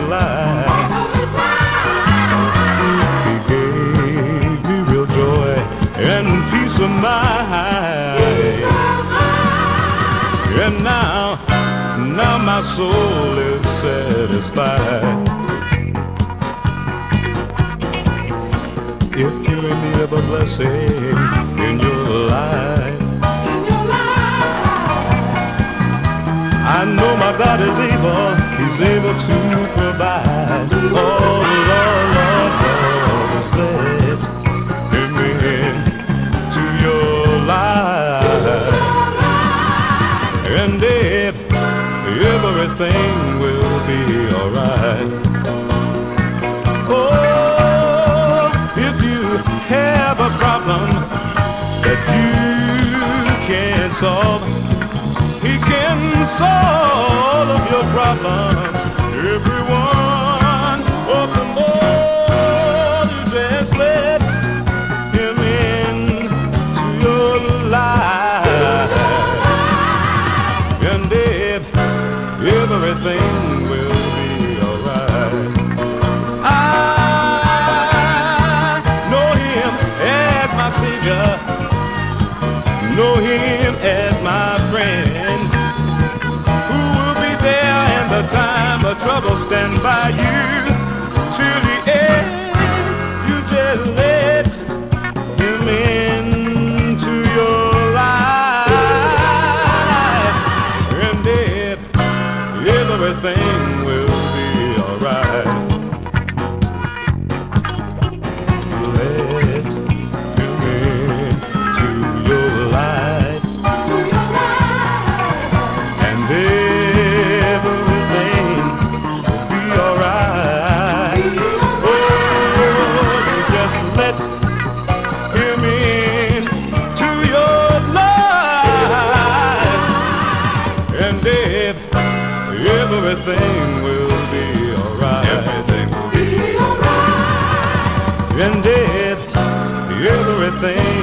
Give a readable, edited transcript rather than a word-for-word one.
life. He gave me real joy and peace of mind. And now my soul is satisfied. If you're in need of a blessing in your life, I know my God is able, He's able to provide. Oh, Lord, just let Him into your life. And everything will be alright. Oh, if you have a problem that you can't solve, He can solve all of your problems. Everyone open more, you just let Him into your life. And everything will be alright. I know Him as my Savior, know Him as my friend, who will be there in the time of trouble, stand by you till the end. You just let Him into your life, and everything will be alright. Let Him into your life, and everything will be alright. Oh, you just let Him into your life, and everything will be alright. Everything will be alright. And everything